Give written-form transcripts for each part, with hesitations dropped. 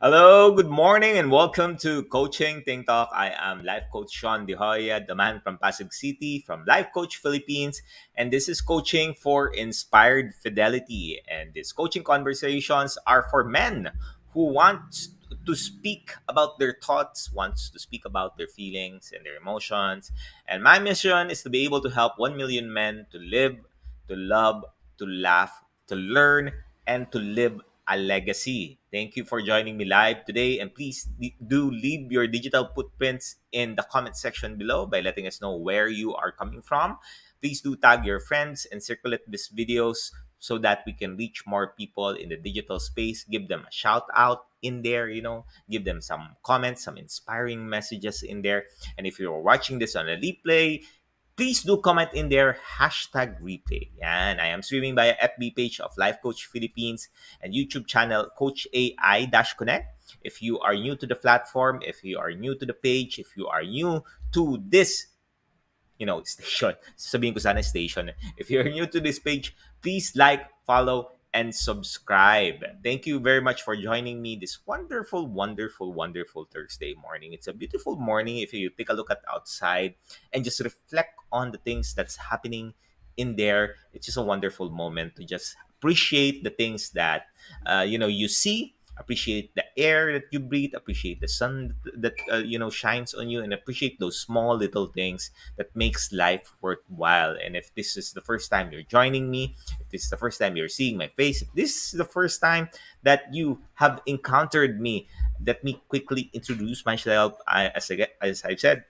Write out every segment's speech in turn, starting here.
Hello, good morning, and welcome to Coaching Think Talk. I am Life Coach Shaun, Joya, the man from Pasig City, from Life Coach Philippines, and this is coaching for inspired fidelity. And these coaching conversations are for men who want to speak about their thoughts, wants to speak about their feelings and their emotions. And my mission is to be able to help 1 million men to live, to love, to laugh, to learn, and to live a legacy. Thank you for joining me live today. And please do leave your digital footprints in the comment section below by letting us know where you are coming from. Please do tag your friends and circulate these videos so that we can reach more people in the digital space. Give them a shout out in there, give them some comments, some inspiring messages in there. And if you're watching this on a replay, please do comment in there hashtag replay. And I am streaming by a FB page of Life Coach Philippines and YouTube channel Coach AI Connect. If you are new to the platform, if you are new to the page, if you are new to this station. Sabihin ko sana station. If you're new to this page, please like, follow, and subscribe. Thank you very much for joining me this wonderful, wonderful, wonderful Thursday morning. It's a beautiful morning if you take a look at outside and just reflect on the things that's happening in there. It's just a wonderful moment to just appreciate the things that you see, appreciate the air that you breathe, appreciate the sun that shines on you, and appreciate those small little things that makes life worthwhile. And if this is the first time you're joining me, if this is the first time you're seeing my face, if this is the first time that you have encountered me, let me quickly introduce myself. As I've said,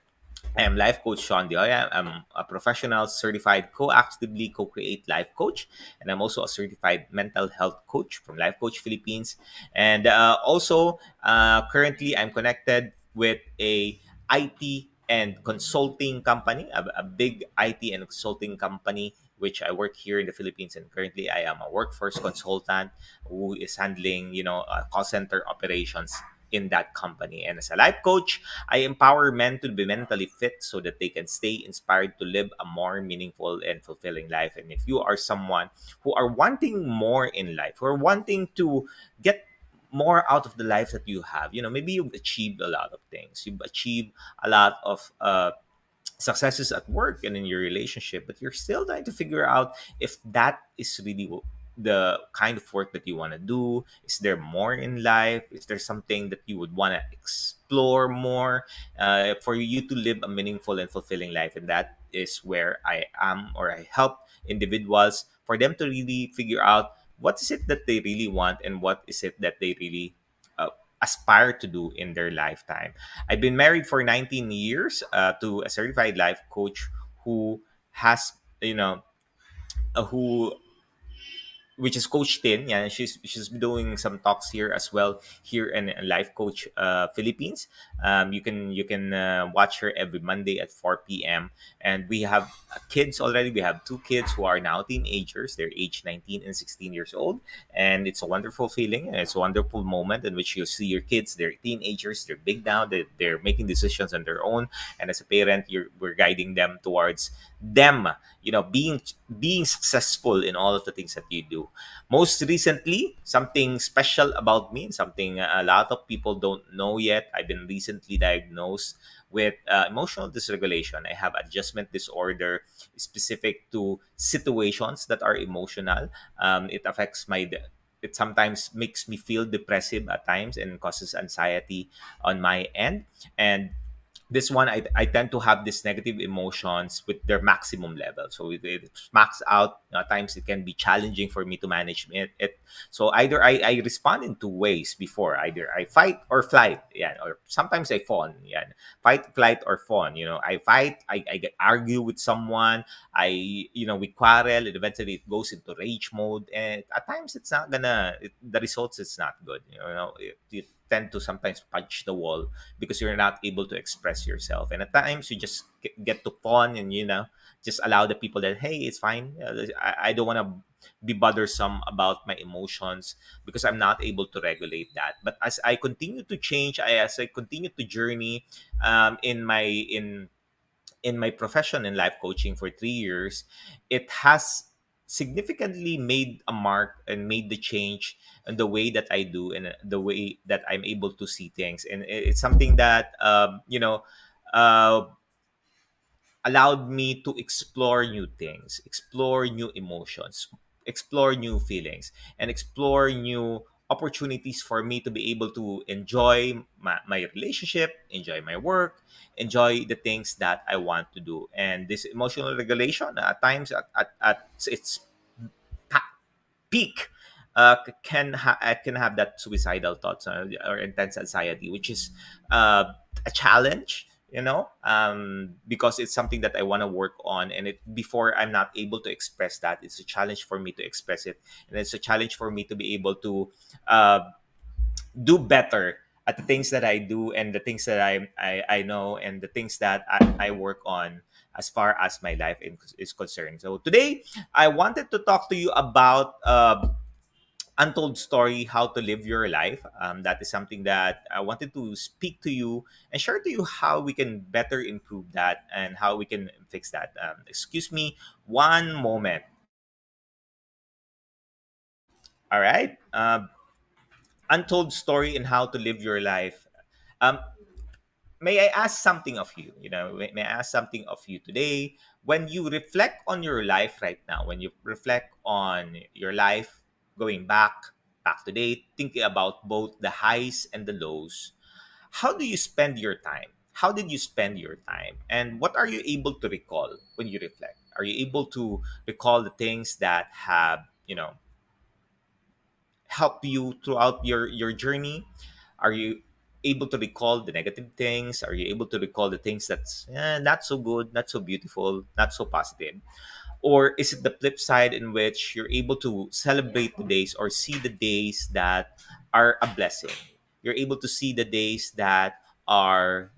I am Life Coach Shaun. I'm a professional certified co-actively co-create life coach, and I'm also a certified mental health coach from Life Coach Philippines. And also, currently, I'm connected with a IT and consulting company, a big IT and consulting company, which I work here in the Philippines. And currently, I am a workforce consultant who is handling, call center operations in that company. And as a life coach, I empower men to be mentally fit so that they can stay inspired to live a more meaningful and fulfilling life. And if you are someone who are wanting more in life, who are wanting to get more out of the life that you have, maybe you've achieved a lot of things, you've achieved a lot of successes at work and in your relationship, but you're still trying to figure out if that is really the kind of work that you want to do. Is there more in life? Is there something that you would want to explore more for you to live a meaningful and fulfilling life? And that is where I am, or I help individuals for them to really figure out what is it that they really want and what is it that they really uh, aspire to do in their lifetime. I've been married for 19 years to a certified life coach who has, who which is Coach Tin. Yeah, she's doing some talks here as well here in Life Coach Philippines. You can watch her every Monday at 4 p.m. And we have kids already. We have two kids who are now teenagers. They're age 19 and 16 years old, and it's a wonderful feeling and it's a wonderful moment in which you see your kids. They're teenagers. They're big now. They're making decisions on their own, and as a parent, we're guiding them towards them being successful in all of the things that you do. Most recently, something special about me, something a lot of people don't know yet, I've been recently diagnosed with emotional dysregulation. I have adjustment disorder specific to situations that are emotional. It affects it sometimes makes me feel depressive at times and causes anxiety on my end. And this one, I tend to have these negative emotions with their maximum level. So it's max out. At times it can be challenging for me to manage it. So either I respond in two ways before. Either I fight or flight. Yeah. Or sometimes I fawn. Yeah. Fight, flight, or fawn. I fight, I get argue with someone. We quarrel, and eventually it goes into rage mode. And at times it's not the results is not good. You tend to sometimes punch the wall because you're not able to express yourself. And at times you just get to pawn and just allow the people that, hey, it's fine. I don't want to be bothersome about my emotions because I'm not able to regulate that. But as I continue to change, as I continue to journey in my profession in life coaching for 3 years, it has significantly made a mark and made the change in the way that I do and the way that I'm able to see things. And it's something that uh, allowed me to explore new things, explore new emotions, explore new feelings, and explore new opportunities for me to be able to enjoy my relationship, enjoy my work, enjoy the things that I want to do. And this emotional regulation at times at its peak can have that suicidal thoughts or intense anxiety, which is a challenge, because it's something that I want to work on. And it before I'm not able to express that, it's a challenge for me to express it, and it's a challenge for me to be able to uh, do better at the things that I do and the things that I know and the things that I work on as far as my life is concerned. So today I wanted to talk to you about Untold Story, how to live your life. That is something that I wanted to speak to you and share to you how we can better improve that and how we can fix that. Excuse me, one moment. All right. Untold Story and how to live your life. Um, may I ask something of you? May I ask something of you today? When you reflect on your life right now, when you reflect on your life going back to date, thinking about both the highs and the lows, how do you spend your time? How did you spend your time? And what are you able to recall when you reflect? Are you able to recall the things that have, help you throughout your journey? Are you able to recall the negative things? Are you able to recall the things that's not so good, not so beautiful, not so positive? Or is it the flip side in which you're able to celebrate the days or see the days that are a blessing? You're able to see the days that are,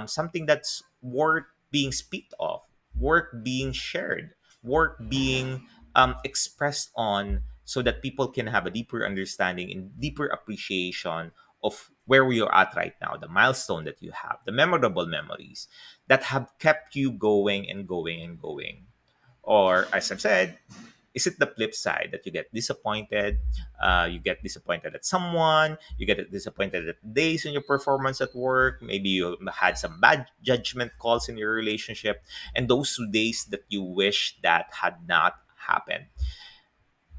something that's worth being speaked of, worth being shared, worth being expressed on, so that people can have a deeper understanding and deeper appreciation of where we are at right now, the milestone that you have, the memorable memories that have kept you going and going and going. Or, as I've said, is it the flip side that you get disappointed? You get disappointed at someone, you get disappointed at days in your performance at work. Maybe you had some bad judgment calls in your relationship, and those 2 days that you wish that had not happened.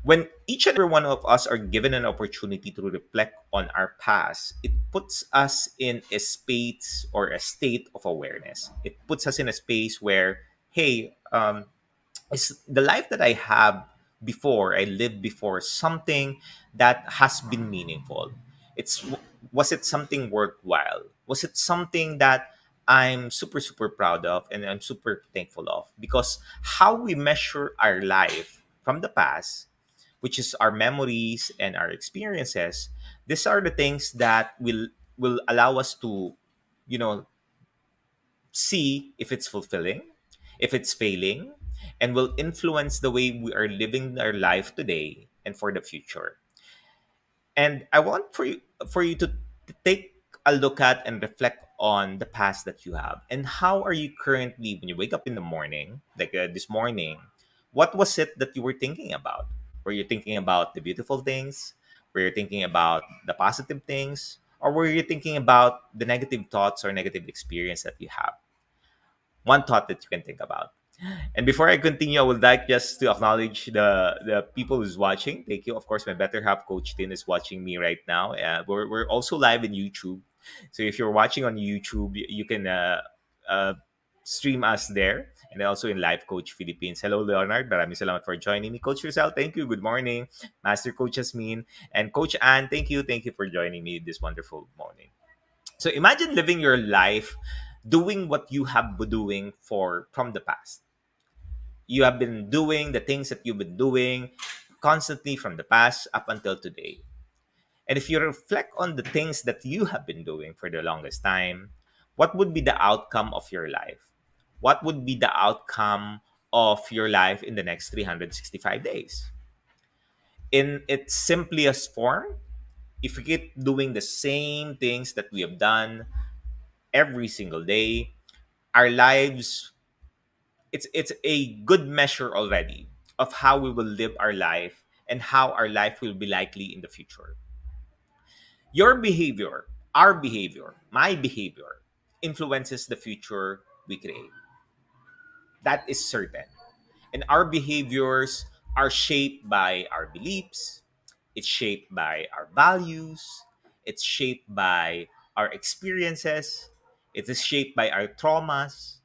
When each and every one of us are given an opportunity to reflect on our past, it puts us in a space or a state of awareness. It puts us in a space where, hey, is the life that I have before, I lived before, something that has been meaningful? It's Was it something worthwhile? Was it something that I'm super super proud of and I'm super thankful of? Because how we measure our life from the past, which is our memories and our experiences, these are the things that will allow us to, you know, see if it's fulfilling, if it's failing, and will influence the way we are living our life today and for the future. And I want for you to take a look at and reflect on the past that you have, and how are you currently when you wake up in the morning, like this morning, what was it that you were thinking about? Were you thinking about the beautiful things? Were you thinking about the positive things? Or were you thinking about the negative thoughts or negative experience that you have? One thought that you can think about. And before I continue, I would like just to acknowledge the people who's watching. Thank you. Of course, my better half, Coach Tin, is watching me right now. We're also live in YouTube. So if you're watching on YouTube, you can uh, stream us there. And also in Live Coach Philippines. Hello, Leonard. Maraming salamat for joining me. Coach Rizal, thank you. Good morning. Master Coach Jasmine. And Coach Ann, thank you. Thank you for joining me this wonderful morning. So imagine living your life doing what you have been doing for from the past. You have been doing the things that you've been doing constantly from the past up until today. And if you reflect on the things that you have been doing for the longest time, what would be the outcome of your life? What would be the outcome of your life in the next 365 days? In its simplest form, if we keep doing the same things that we have done every single day, our lives, it's a good measure already of how we will live our life and how our life will be likely in the future. Your behavior, our behavior, my behavior influences the future we create. That is certain. And our behaviors are shaped by our beliefs, it's shaped by our values, it's shaped by our experiences, it is shaped by our traumas,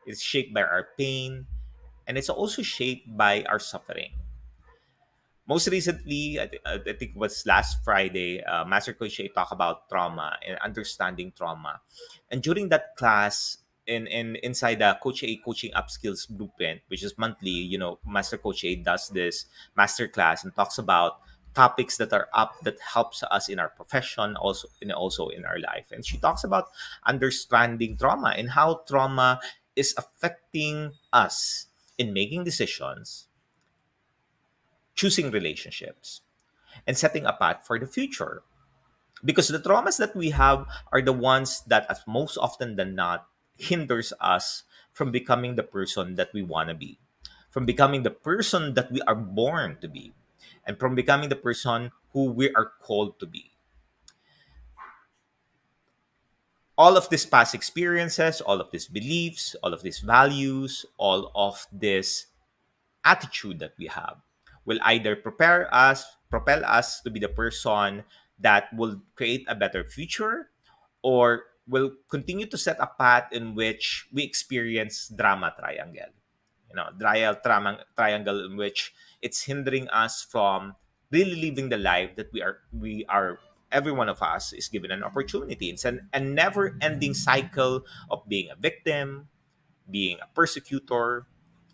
it's shaped by our pain, and it's also shaped by our suffering. Most recently, I think it was last Friday, Master Coach Shay talked about trauma and understanding trauma. And during that class, inside the Coach A Coaching Upskills Blueprint, which is monthly, Master Coach A does this master class and talks about topics that are up that helps us in our profession, also in our life. And she talks about understanding trauma and how trauma is affecting us in making decisions, choosing relationships, and setting a path for the future. Because the traumas that we have are the ones that, as most often than not, hinders us from becoming the person that we want to be, from becoming the person that we are born to be, and from becoming the person who we are called to be. All of these past experiences, all of these beliefs, all of these values, all of this attitude that we have will either propel us to be the person that will create a better future, or will continue to set a path in which we experience drama triangle. Triangle in which it's hindering us from really living the life that we are every one of us is given an opportunity. It's a never ending cycle of being a victim, being a persecutor,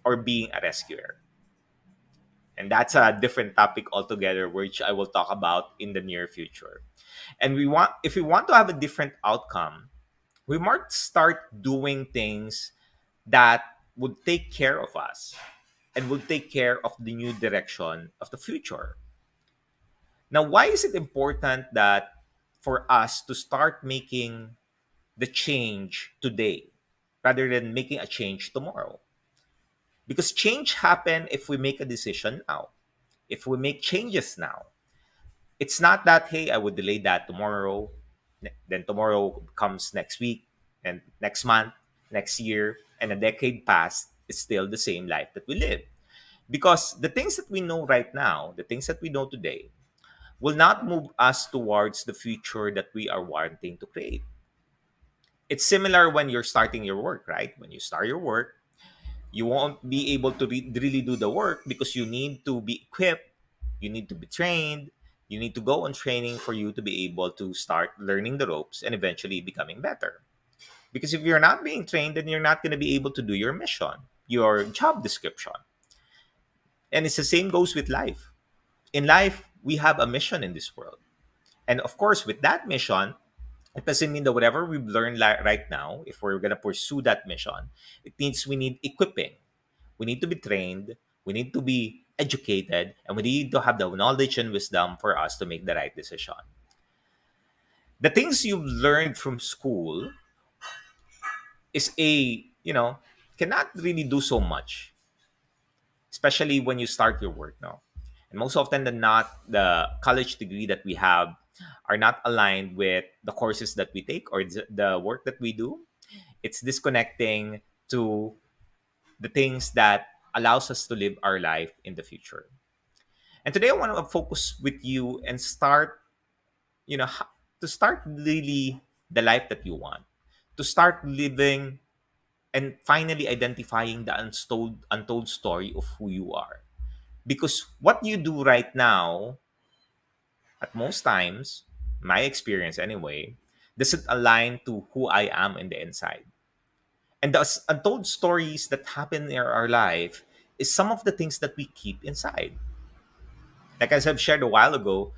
or being a rescuer. And that's a different topic altogether, which I will talk about in the near future. And if we want to have a different outcome, we might start doing things that would take care of us and will take care of the new direction of the future. Now, why is it important that for us to start making the change today rather than making a change tomorrow? Because change happen if we make a decision now, if we make changes now. It's not that, hey, I would delay that tomorrow, then tomorrow comes next week, and next month, next year, and a decade past, it's still the same life that we live. Because the things that we know right now, the things that we know today, will not move us towards the future that we are wanting to create. It's similar when you're starting your work, right? When you start your work, you won't be able to really do the work because you need to be equipped, you need to be trained, you need to go on training for you to be able to start learning the ropes and eventually becoming better. Because if you're not being trained, then you're not going to be able to do your mission, your job description. And it's the same goes with life. In life, we have a mission in this world. And of course, with that mission, it doesn't mean that whatever we've learned right now, if we're going to pursue that mission, it means we need equipping. We need to be trained, we need to be educated, and we need to have the knowledge and wisdom for us to make the right decision. The things you've learned from school is cannot really do so much, especially when you start your work now. And most often than not, the college degree that we have are not aligned with the courses that we take or the work that we do. It's disconnecting to the things that allows us to live our life in the future. And today I want to focus with you and start, to start really the life that you want, to start living and finally identifying the untold story of who you are. Because what you do right now, at most times, my experience anyway, doesn't align to who I am in the inside. And the untold stories that happen in our life is some of the things that we keep inside. Like as I've shared a while ago,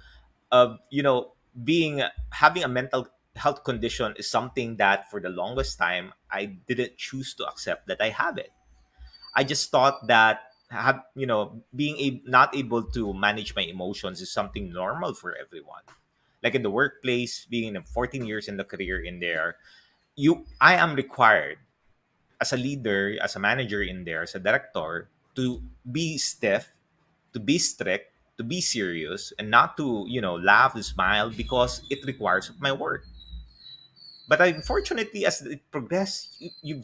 being having a mental health condition is something that for the longest time I didn't choose to accept that I have it. I just thought that being not able to manage my emotions is something normal for everyone. Like in the workplace, being in 14 years in the career in there, I am required as a leader, as a manager in there, as a director, to be stiff to be strict, to be serious, and not to, laugh and smile because it requires of my work. But unfortunately, as it progresses, you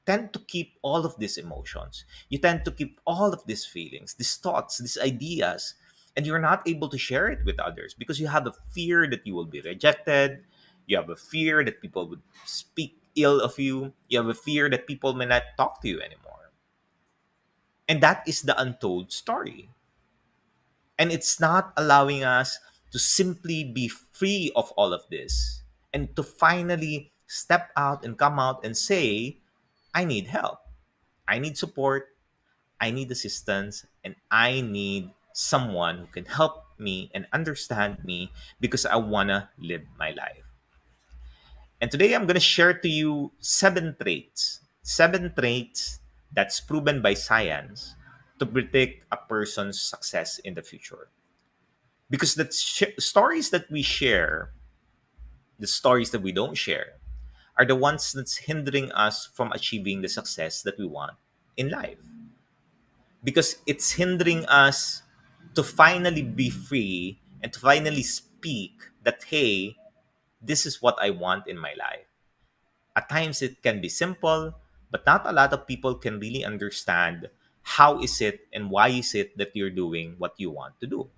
tend to keep all of these emotions. You tend to keep all of these feelings, these thoughts, these ideas, and you're not able to share it with others because you have a fear that you will be rejected. You have a fear that people would speak ill of you. You have a fear that people may not talk to you anymore. And that is the untold story. And it's not allowing us to simply be free of all of this and to finally step out and come out and say, I need help. I need support. I need assistance. And I need someone who can help me and understand me because I want to live my life. And today I'm going to share to you seven traits that's proven by science to predict a person's success in the future. Because the stories that we share, the stories that we don't share, are the ones that's hindering us from achieving the success that we want in life. Because it's hindering us to finally be free and to finally speak that, hey, this is what I want in my life. At times it can be simple, but not a lot of people can really understand how is it and why is it that you're doing what you want to do,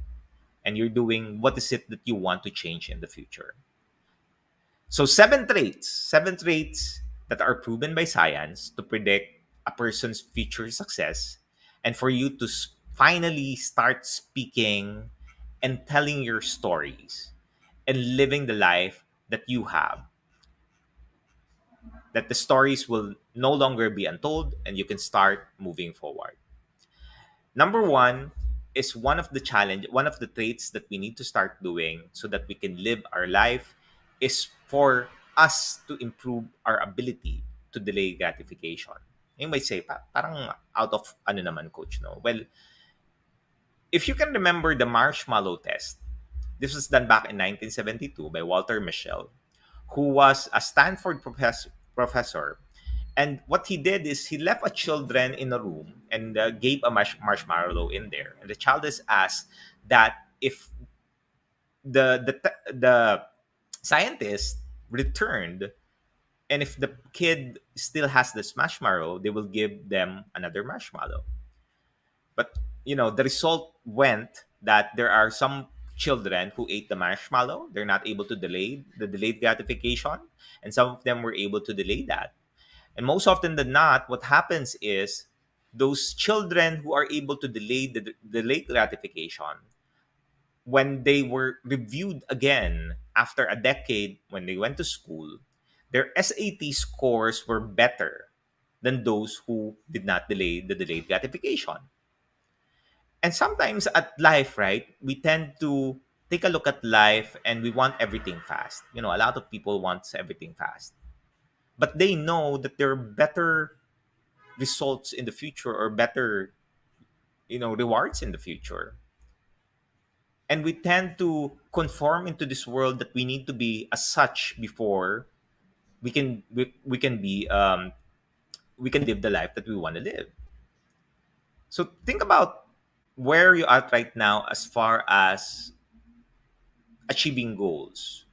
and you're doing what is it that you want to change in the future. So seven traits that are proven by science to predict a person's future success, and for you to finally start speaking and telling your stories and living the life that you have, that the stories will no longer be untold and you can start moving forward. Number one is one of the traits that we need to start doing so that we can live our life is for us to improve our ability to delay gratification. You might say, parang out of ano naman, coach, no? Well, if you can remember the marshmallow test, this was done back in 1972 by Walter Mischel, who was a Stanford professor. And what he did is he left a children in a room and gave a marshmallow in there. And the child is asked that if the scientist returned, and if the kid still has this marshmallow, they will give them another marshmallow. But the result went that there are some children who ate the marshmallow. They're not able to delay the delayed gratification, and some of them were able to delay that. And most often than not, what happens is those children who are able to delay the delayed gratification, when they were reviewed again after a decade when they went to school, their SAT scores were better than those who did not delay the delayed gratification. And sometimes at life, right, we tend to take a look at life and we want everything fast. A lot of people want everything fast. But they know that there are better results in the future or better, rewards in the future. And we tend to conform into this world that we need to be as such before we can be we can live the life that we want to live. So think about where you are right now as far as achieving goals.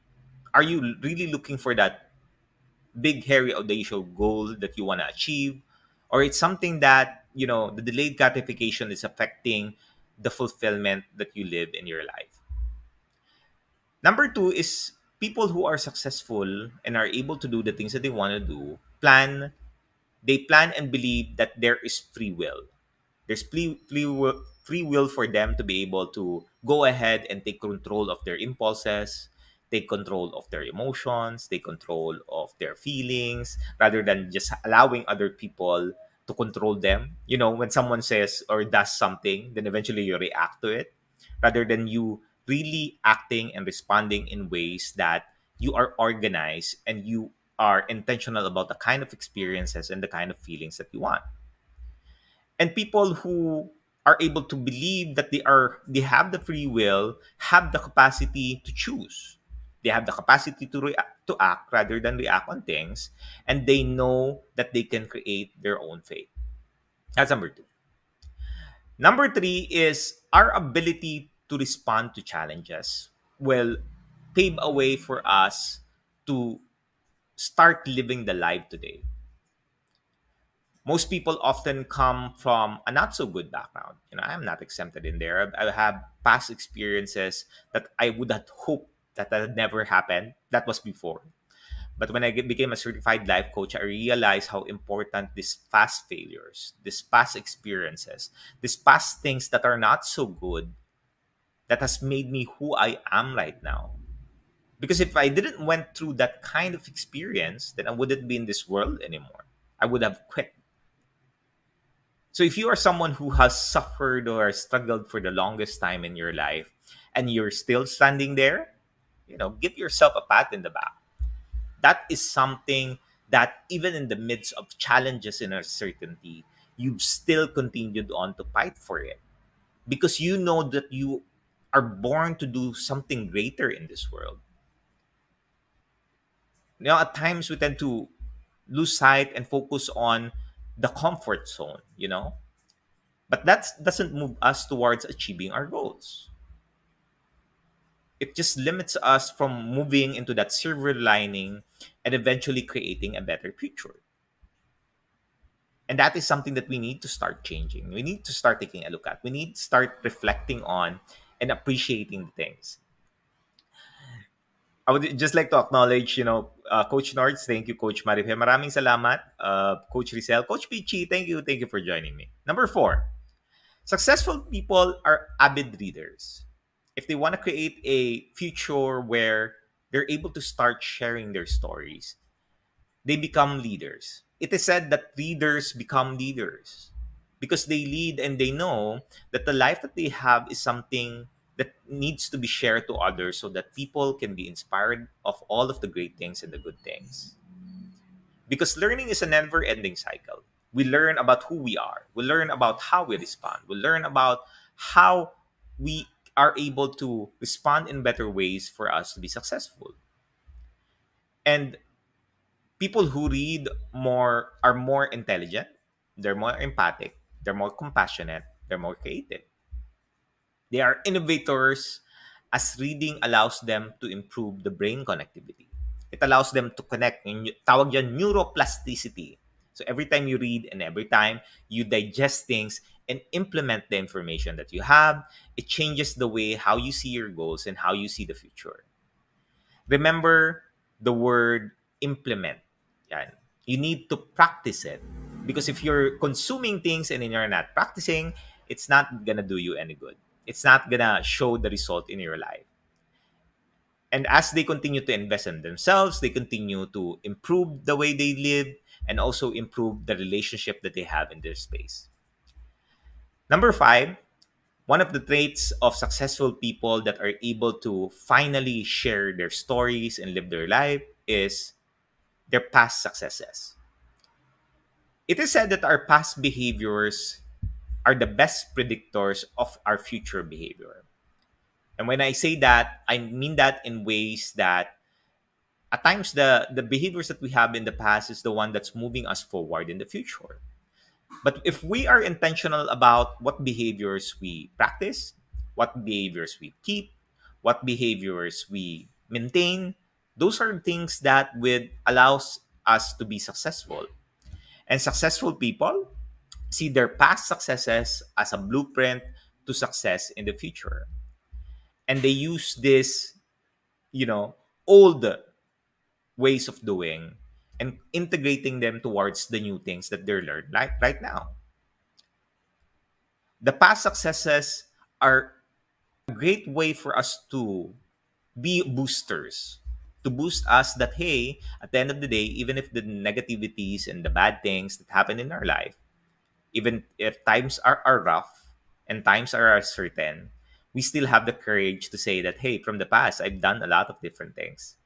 Are you really looking for that big, hairy, audacious goal that you want to achieve? Or it's something that, the delayed gratification is affecting the fulfillment that you live in your life? Number two is people who are successful and are able to do the things that they want to do, they plan and believe that there is free will. There's free will for them to be able to go ahead and take control of their impulses, take control of their emotions, take control of their feelings, rather than just allowing other people to control them. When someone says or does something, then eventually you react to it, rather than you really acting and responding in ways that you are organized and you are intentional about the kind of experiences and the kind of feelings that you want. And people who are able to believe that they have the free will, have the capacity to choose, they have the capacity to act rather than react on things, and they know that they can create their own fate. That's number two. Number three is our ability to respond to challenges will pave a way for us to start living the life today. Most people often come from a not so good background. I'm not exempted in there. I have past experiences that I would have hoped that had never happened. That was before. But when I became a certified life coach, I realized how important these past failures, these past experiences, these past things that are not so good, that has made me who I am right now. Because if I didn't went through that kind of experience, then I wouldn't be in this world anymore. I would have quit. So if you are someone who has suffered or struggled for the longest time in your life and you're still standing there, give yourself a pat in the back. That is something that even in the midst of challenges and uncertainty, you've still continued on to fight for it because you know that you are born to do something greater in this world. At times we tend to lose sight and focus on the comfort zone, but that doesn't move us towards achieving our goals. It just limits us from moving into that silver lining and eventually creating a better future. And that is something that we need to start changing. We need to start taking a look at. We need to start reflecting on and appreciating things. I would just like to acknowledge, Coach Nords, thank you, Coach Marife. Maraming salamat. Coach Rizal, Coach Pichi, thank you for joining me. Number four, successful people are avid readers. If they want to create a future where they're able to start sharing their stories, they become leaders. It is said that readers become leaders because they lead and they know that the life that they have is something that needs to be shared to others so that people can be inspired of all of the great things and the good things. Because learning is a never ending cycle. We learn about who we are, we learn about how we respond, we learn about how we are able to respond in better ways for us to be successful. And people who read more are more intelligent, they're more empathic, they're more compassionate, they're more creative. They are innovators as reading allows them to improve the brain connectivity. It allows them to connect. Tawag dyan, neuroplasticity. So every time you read and every time you digest things and implement the information that you have, it changes the way how you see your goals and how you see the future. Remember the word implement. Yan. You need to practice it. Because if you're consuming things and then you're not practicing, it's not gonna do you any good. It's not gonna show the result in your life. And as they continue to invest in themselves, they continue to improve the way they live and also improve the relationship that they have in their space. Number five, one of the traits of successful people that are able to finally share their stories and live their life is their past successes. It is said that our past behaviors are the best predictors of our future behavior. And when I say that, I mean that in ways that at times the behaviors that we have in the past is the one that's moving us forward in the future. But if we are intentional about what behaviors we practice, what behaviors we keep, what behaviors we maintain, those are things that would allows us to be successful. And successful people see their past successes as a blueprint to success in the future. And they use this, old ways of doing and integrating them towards the new things that they're learning right now. The past successes are a great way for us to be boosters, to boost us that, hey, at the end of the day, even if the negativities and the bad things that happen in our life, even if times are rough and times are uncertain, we still have the courage to say that, hey, from the past, I've done a lot of different things,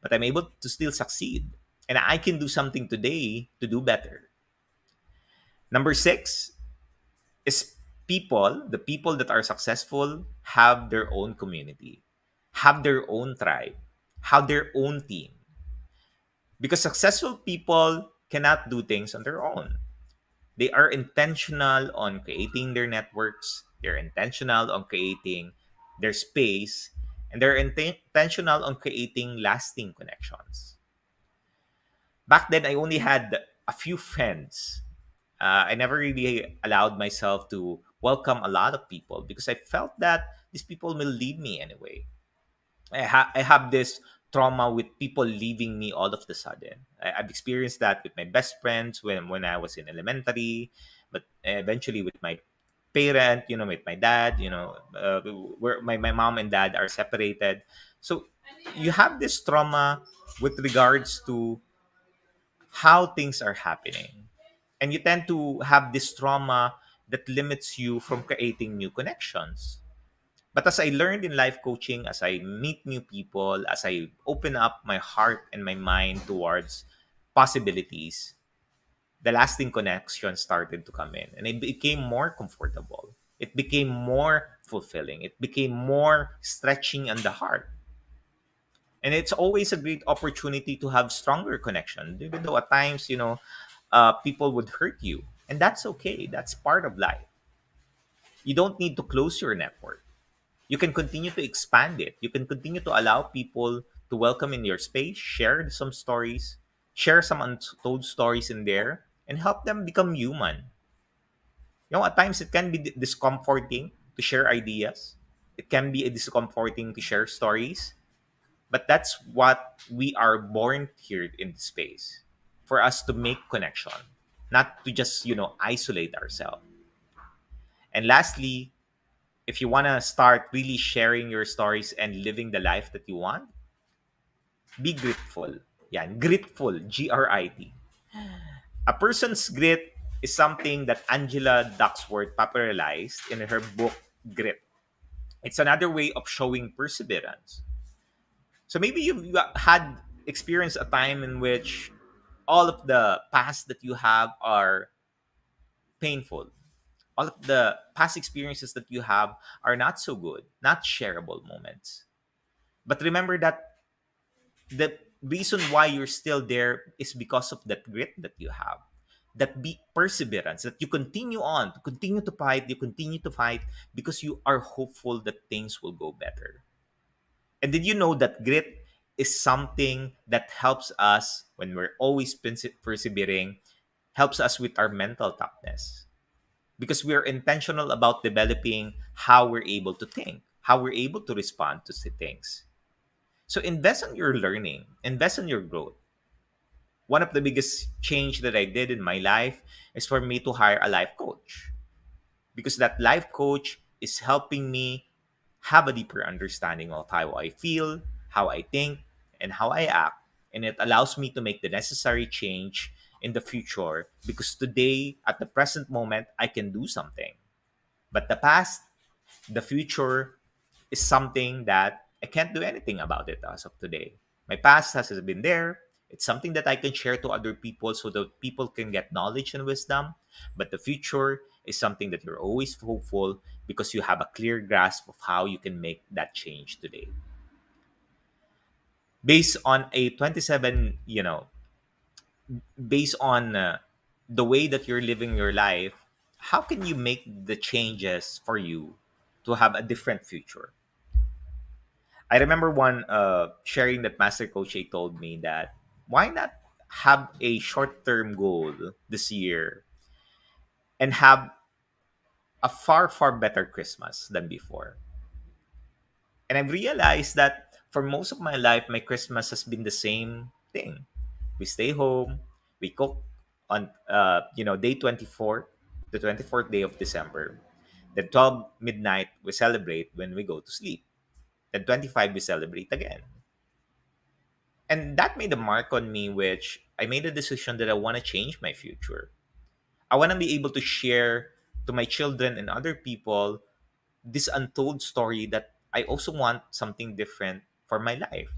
but I'm able to still succeed. And I can do something today to do better. Number six is the people that are successful have their own community, have their own tribe, have their own team. Because successful people cannot do things on their own. They are intentional on creating their networks, they're intentional on creating their space, and they're intentional on creating lasting connections. Back then, I only had a few friends. I never really allowed myself to welcome a lot of people because I felt that these people will leave me anyway. I have this trauma with people leaving me all of the sudden. I've experienced that with my best friends when I was in elementary, but eventually with my parent, with my dad, where my mom and dad are separated. So you have this trauma with regards to how things are happening. And you tend to have this trauma that limits you from creating new connections. But as I learned in life coaching, as I meet new people, as I open up my heart and my mind towards possibilities, the lasting connection started to come in. And it became more comfortable. It became more fulfilling. It became more stretching on the heart. And it's always a great opportunity to have stronger connection, even though at times, people would hurt you. And that's okay. That's part of life. You don't need to close your network. You can continue to expand it. You can continue to allow people to welcome in your space, share some stories, share some untold stories in there, and help them become human. At times it can be discomforting to share ideas. It can be discomforting to share stories, but that's what we are born here in the space, for us to make connection, not to just isolate ourselves. And lastly, if you want to start really sharing your stories and living the life that you want, be grateful. Yeah, grateful, Grit. A person's grit is something that Angela Ducksworth popularized in her book Grit. It's another way of showing perseverance. So maybe you've had experienced a time in which all of the past that you have are painful. All of the past experiences that you have are not so good, not shareable moments. But remember that the reason why you're still there is because of that grit that you have, that be perseverance, that you continue on, to continue to fight, you continue to fight because you are hopeful that things will go better. And did you know that grit is something that helps us when we're always persevering, helps us with our mental toughness? Because we are intentional about developing how we're able to think, how we're able to respond to things. So invest in your learning, invest in your growth. One of the biggest change that I did in my life is for me to hire a life coach, because that life coach is helping me have a deeper understanding of how I feel, how I think, and how I act. And it allows me to make the necessary change in the future, because today, at the present moment, I can do something. But the past, the future, is something that I can't do anything about it as of today. My past has been there. It's something that I can share to other people so that people can get knowledge and wisdom. But the future is something that you're always hopeful, because you have a clear grasp of how you can make that change today. Based on a 27, based on the way that you're living your life, how can you make the changes for you to have a different future? I remember one sharing that Master Coach told me that why not have a short term goal this year and have a far, far better Christmas than before. And I've realized that for most of my life, my Christmas has been the same thing. We stay home, we cook on day 24th, the 24th day of December. Then 12 midnight, we celebrate when we go to sleep. Then 25, we celebrate again. And that made a mark on me, which I made a decision that I want to change my future. I want to be able to share to my children and other people this untold story, that I also want something different for my life.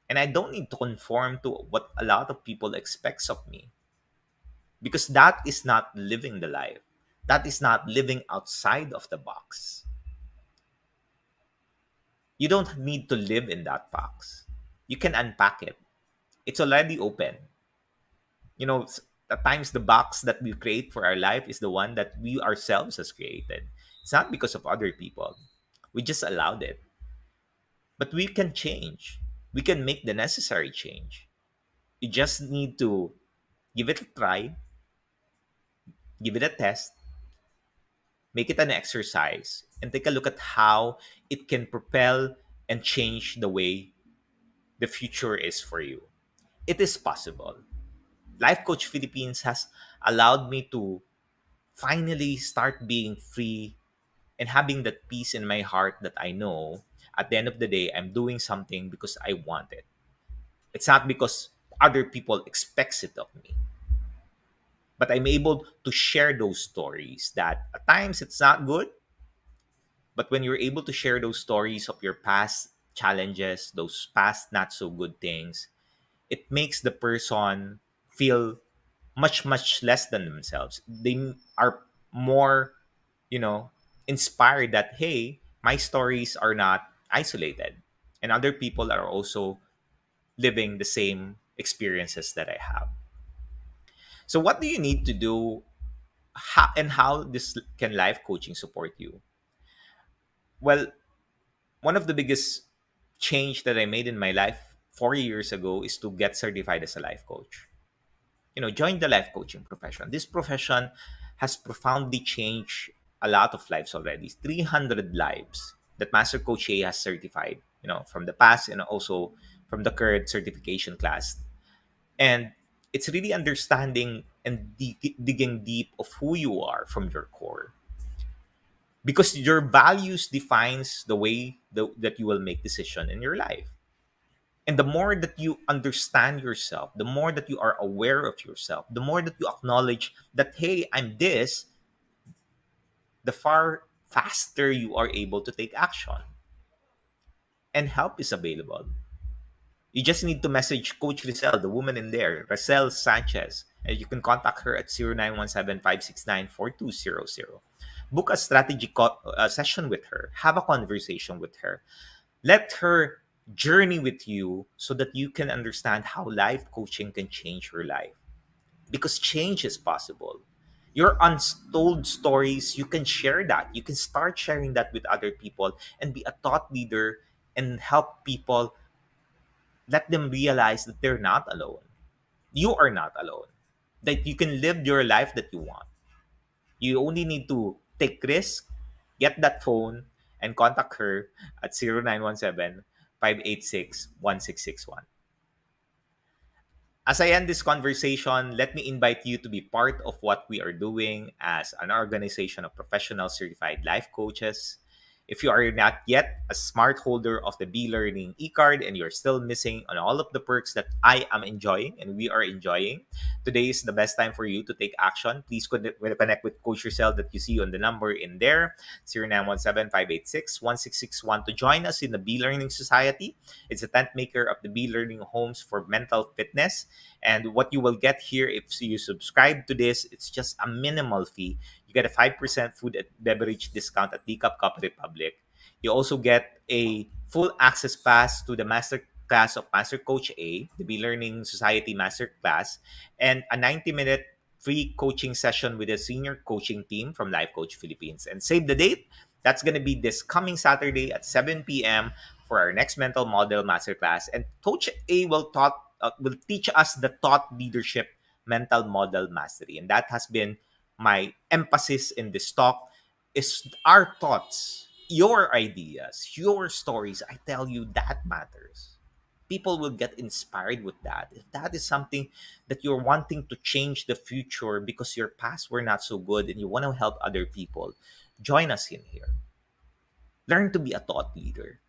And I don't need to conform to what a lot of people expects of me, because that is not living the life. That is not living outside of the box. You don't need to live in that box. You can unpack it. It's already open. You know, At times, the box that we create for our life is the one that we ourselves has created. It's not because of other people. We just allowed it. But we can change. We can make the necessary change. You just need to give it a try, give it a test, make it an exercise, and take a look at how it can propel and change the way the future is for you. It is possible. Life Coach Philippines has allowed me to finally start being free and having that peace in my heart that I know at the end of the day I'm doing something because I want it. It's not because other people expects it of me. But I'm able to share those stories that at times it's not good, but when you're able to share those stories of your past challenges, those past not so good things, it makes the person feel much less than themselves. They are more, you know, inspired that hey, my stories are not isolated, and other people are also living the same experiences that I have. So what do you need to do, how this can life coaching support you? Well, one of the biggest change that I made in my life 4 years ago is to get certified as a life coach. Join the life coaching profession. This profession has profoundly changed a lot of lives already. 300 lives that Master Coach A has certified, from the past and also from the current certification class. And it's really understanding and digging deep of who you are from your core, because your values defines the way that you will make decision in your life. And the more that you understand yourself, the more that you are aware of yourself, the more that you acknowledge that hey, I'm this, the far faster you are able to take action. And help is available. You just need to message Coach Rizal, the woman in there, Rosel Sanchez, and you can contact her at 0917-569-4200. Book a strategy session with her. Have a conversation with her. Let her journey with you so that you can understand how life coaching can change your life. Because change is possible. Your untold stories, you can share that. You can start sharing that with other people and be a thought leader and help people, let them realize that they're not alone. You are not alone. That you can live your life that you want. You only need to take risk, get that phone, and contact her at 0917-586-1661. As I end this conversation, let me invite you to be part of what we are doing as an organization of professional certified life coaches. If you are not yet a smart holder of the Be Learning e-card and you're still missing on all of the perks that I am enjoying and we are enjoying, today is the best time for you to take action. Please connect with Coach Yourself that you see on the number in there, 0917-586-1661, to join us in the Be Learning Society. It's a tent maker of the Be Learning homes for mental fitness. And what you will get here if you subscribe to this, it's just a minimal fee. You get a 5% food and beverage discount at Decaf Coffee Republic. You also get a full access pass to the master class of Master Coach A, the Be Learning Society Master Class, and a 90-minute free coaching session with a senior coaching team from Life Coach Philippines. And save the date. That's going to be this coming Saturday at 7 p.m. for our next mental model masterclass. And Coach A will teach us the thought leadership mental model mastery. And that has been my emphasis in this talk, is our thoughts, your ideas, your stories. I tell you, that matters. People will get inspired with that. If that is something that you're wanting to change the future because your past were not so good and you want to help other people, join us in here. Learn to be a thought leader.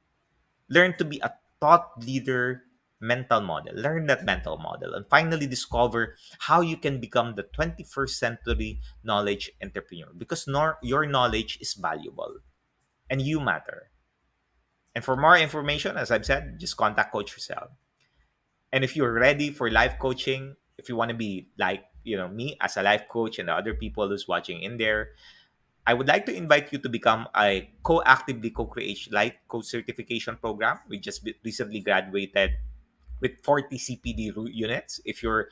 Learn to be a thought leader mental model. Learn that mental model and finally discover how you can become the 21st century knowledge entrepreneur, because your knowledge is valuable and you matter. And for more information, as I've said, just contact Coach Yourself. And if you're ready for life coaching, if you want to be like, me as a life coach and the other people who's watching in there, I would like to invite you to become a co-actively co-create life coach certification program. We just recently graduated with 40 CPD units. If you're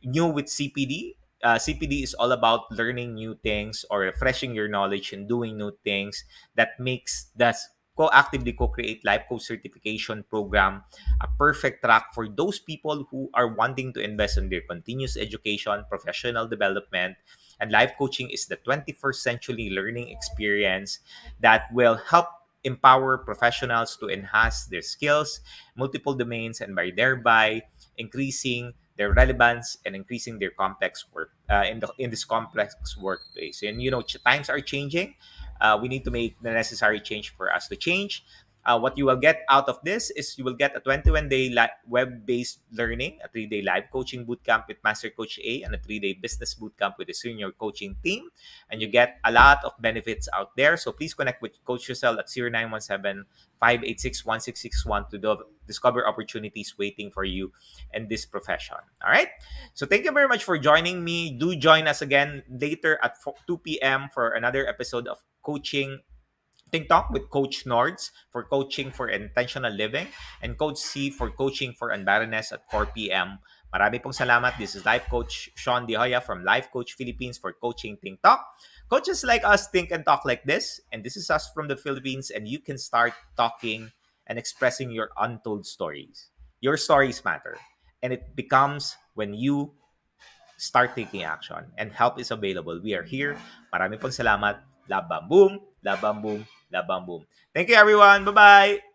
new with CPD, CPD is all about learning new things or refreshing your knowledge and doing new things that makes that co-actively co-create life coach certification program a perfect track for those people who are wanting to invest in their continuous education, professional development, and life coaching is the 21st century learning experience that will help empower professionals to enhance their skills, multiple domains, and by thereby increasing their relevance and increasing their complex work in this complex workplace. And times are changing. We need to make the necessary change for us to change. What you will get out of this is you will get a 21-day web-based learning, a 3-day live coaching bootcamp with Master Coach A, and a 3-day business bootcamp with the senior coaching team. And you get a lot of benefits out there. So please connect with Coach Giselle at 0917-586-1661 to discover opportunities waiting for you in this profession. All right. So thank you very much for joining me. Do join us again later at 2 p.m. for another episode of Coaching TikTok with Coach Nords for coaching for intentional living and Coach C for coaching for unbarrenness at 4 p.m. Marami pong salamat. This is Life Coach Shaun Joya from Life Coach Philippines for coaching TikTok. Coaches like us think and talk like this, and this is us from the Philippines, and you can start talking and expressing your untold stories. Your stories matter, and it becomes when you start taking action, and help is available. We are here. Marami pong salamat. Labang boom, labang boom, labang boom. Thank you everyone. Bye-bye.